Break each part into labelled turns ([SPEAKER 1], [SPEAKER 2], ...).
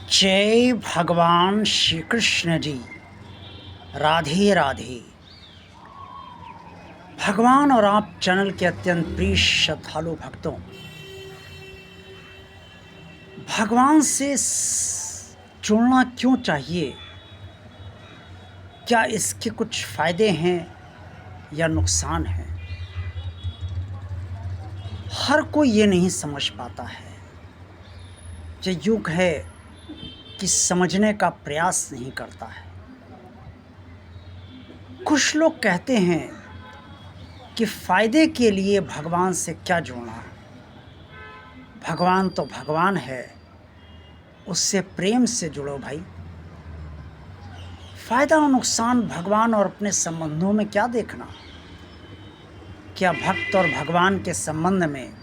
[SPEAKER 1] जय भगवान श्री कृष्ण जी। राधे राधे। भगवान और आप चैनल के अत्यंत प्रिय श्रद्धालु भक्तों, भगवान से जुड़ना क्यों चाहिए? क्या इसके कुछ फायदे हैं या नुकसान हैं? हर कोई ये नहीं समझ पाता है। ये युग है कि समझने का प्रयास नहीं करता है। कुछ लोग कहते हैं कि फायदे के लिए भगवान से क्या जुड़ना। भगवान तो भगवान है, उससे प्रेम से जुड़ो भाई। फायदा और नुकसान भगवान और अपने संबंधों में क्या देखना? क्या भक्त और भगवान के संबंध में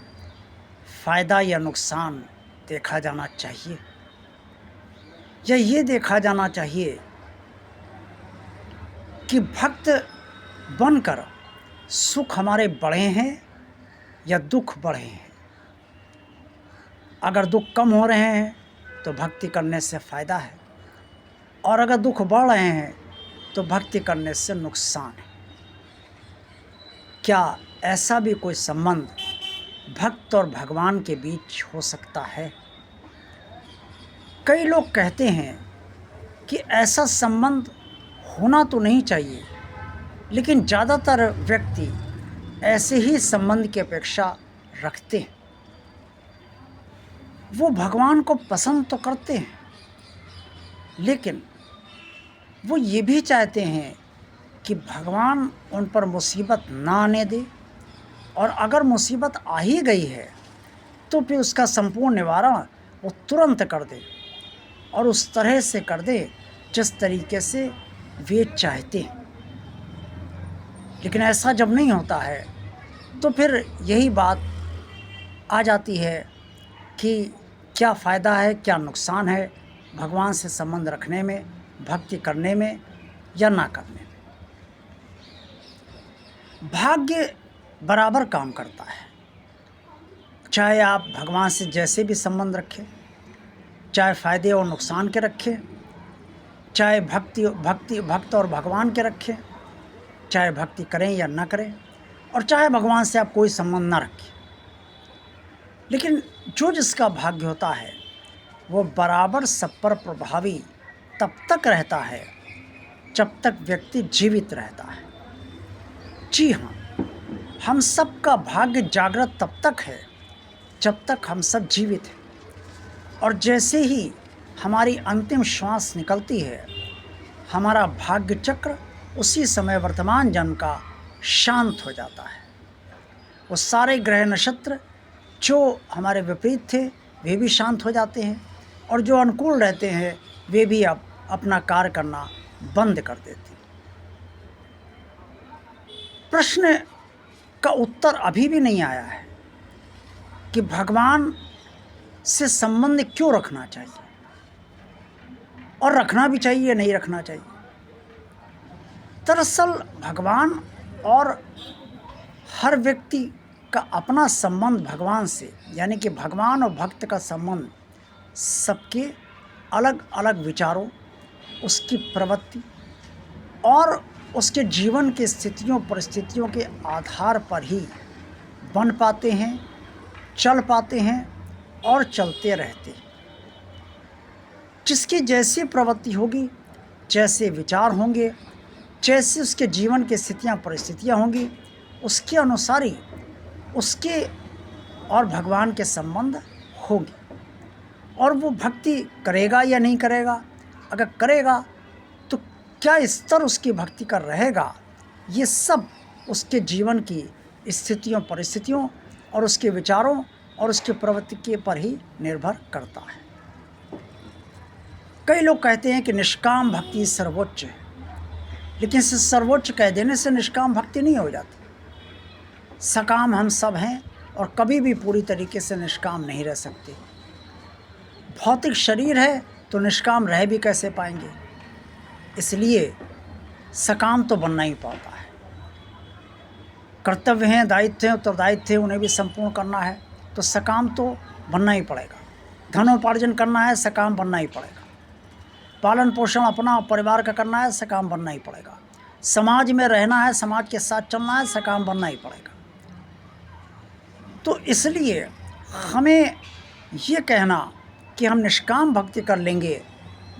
[SPEAKER 1] फायदा या नुकसान देखा जाना चाहिए, या ये देखा जाना चाहिए कि भक्त बनकर सुख हमारे बढ़े हैं या दुख बढ़े हैं? अगर दुख कम हो रहे हैं तो भक्ति करने से फ़ायदा है, और अगर दुख बढ़ रहे हैं तो भक्ति करने से नुकसान है। क्या ऐसा भी कोई संबंध भक्त और भगवान के बीच हो सकता है? कई लोग कहते हैं कि ऐसा संबंध होना तो नहीं चाहिए, लेकिन ज़्यादातर व्यक्ति ऐसे ही संबंध की अपेक्षा रखते हैं। वो भगवान को पसंद तो करते हैं, लेकिन वो ये भी चाहते हैं कि भगवान उन पर मुसीबत ना आने दे, और अगर मुसीबत आ ही गई है तो फिर उसका संपूर्ण निवारण वो तुरंत कर दे, और उस तरह से कर दे जिस तरीके से वे चाहते हैं। लेकिन ऐसा जब नहीं होता है तो फिर यही बात आ जाती है कि क्या फ़ायदा है, क्या नुकसान है भगवान से संबंध रखने में, भक्ति करने में या ना करने में। भाग्य बराबर काम करता है, चाहे आप भगवान से जैसे भी संबंध रखें, चाहे फ़ायदे और नुकसान के रखें, चाहे भक्त और भगवान के रखें, चाहे भक्ति करें या ना करें, और चाहे भगवान से आप कोई संबंध ना रखें। लेकिन जो जिसका भाग्य होता है वो बराबर सब पर प्रभावी तब तक रहता है जब तक व्यक्ति जीवित रहता है। जी हाँ, हम सब का भाग्य जागृत तब तक है जब तक हम सब जीवित हैं, और जैसे ही हमारी अंतिम श्वास निकलती है, हमारा भाग्य चक्र उसी समय वर्तमान जन्म का शांत हो जाता है। वो सारे ग्रह नक्षत्र जो हमारे विपरीत थे वे भी शांत हो जाते हैं, और जो अनुकूल रहते हैं वे भी अब अपना कार्य करना बंद कर देते हैं। प्रश्न का उत्तर अभी भी नहीं आया है कि भगवान से संबंध क्यों रखना चाहिए, और रखना भी चाहिए नहीं रखना चाहिए। दरअसल भगवान और हर व्यक्ति का अपना संबंध भगवान से, यानी कि भगवान और भक्त का संबंध सबके अलग अलग विचारों, उसकी प्रवृत्ति और उसके जीवन की स्थितियों परिस्थितियों के आधार पर ही बन पाते हैं, चल पाते हैं और चलते रहते हैं। जिसकी जैसी प्रवृत्ति होगी, जैसे विचार होंगे, जैसे उसके जीवन की स्थितियाँ परिस्थितियाँ होंगी, उसके अनुसार ही उसके और भगवान के संबंध होंगे। और वो भक्ति करेगा या नहीं करेगा, अगर करेगा तो क्या स्तर उसकी भक्ति का रहेगा, ये सब उसके जीवन की स्थितियों परिस्थितियों और उसके विचारों और उसके प्रवृत्ति के पर ही निर्भर करता है। कई लोग कहते हैं कि निष्काम भक्ति सर्वोच्च है, लेकिन इसे सर्वोच्च कह देने से निष्काम भक्ति नहीं हो जाती। सकाम हम सब हैं, और कभी भी पूरी तरीके से निष्काम नहीं रह सकते। भौतिक शरीर है तो निष्काम रह भी कैसे पाएंगे? इसलिए सकाम तो बनना ही पड़ता है। कर्तव्य हैं, दायित्व हैं, उत्तरदायित्व हैं, उन्हें भी संपूर्ण करना है, तो सकाम तो बनना ही पड़ेगा। धनोपार्जन करना है, सकाम बनना ही पड़ेगा। पालन पोषण अपना परिवार का करना है, सकाम बनना ही पड़ेगा। समाज में रहना है, समाज के साथ चलना है, सकाम बनना ही पड़ेगा। तो इसलिए हमें ये कहना कि हम निष्काम भक्ति कर लेंगे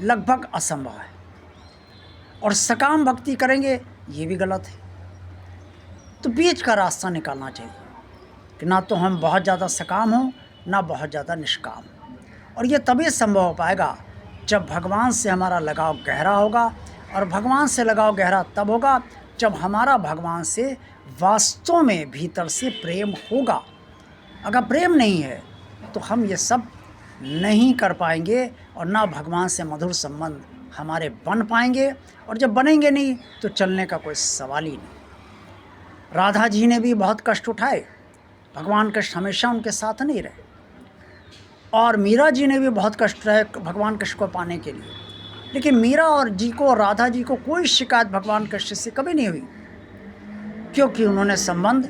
[SPEAKER 1] लगभग असंभव है, और सकाम भक्ति करेंगे ये भी गलत है। तो बीच का रास्ता निकालना चाहिए कि ना तो हम बहुत ज़्यादा सकाम हों, ना बहुत ज़्यादा निष्काम। और ये तभी संभव हो पाएगा जब भगवान से हमारा लगाव गहरा होगा, और भगवान से लगाव गहरा तब होगा जब हमारा भगवान से वास्तव में भीतर से प्रेम होगा। अगर प्रेम नहीं है तो हम ये सब नहीं कर पाएंगे, और ना भगवान से मधुर संबंध हमारे बन पाएंगे, और जब बनेंगे नहीं तो चलने का कोई सवाल ही नहीं। राधा जी ने भी बहुत कष्ट उठाए, भगवान कृष्ण हमेशा उनके साथ नहीं रहे, और मीरा जी ने भी बहुत कष्ट रहे भगवान कृष्ण को पाने के लिए, लेकिन मीरा और जी को, राधा जी को कोई शिकायत भगवान कृष्ण से कभी नहीं हुई, क्योंकि उन्होंने संबंध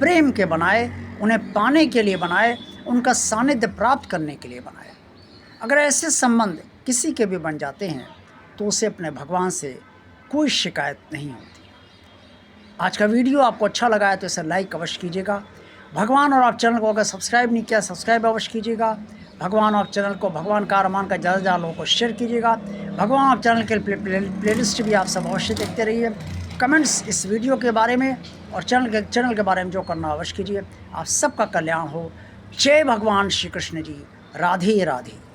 [SPEAKER 1] प्रेम के बनाए, उन्हें पाने के लिए बनाए, उनका सानिध्य प्राप्त करने के लिए बनाए। अगर ऐसे संबंध किसी के भी बन जाते हैं तो उसे अपने भगवान से कोई शिकायत नहीं होती। आज का वीडियो आपको अच्छा लगा है तो इसे लाइक अवश्य कीजिएगा। भगवान और आप चैनल को अगर सब्सक्राइब नहीं किया, सब्सक्राइब अवश्य कीजिएगा। भगवान और चैनल को, भगवान का अरमान का ज़्यादा ज़्यादा लोगों को शेयर कीजिएगा। भगवान और चैनल के प्लेलिस्ट भी आप सब अवश्य देखते रहिए। कमेंट्स इस वीडियो के बारे में और चैनल के बारे में जो करना अवश्य कीजिए। आप सबका कल्याण हो। जय भगवान श्री कृष्ण जी। राधे राधे।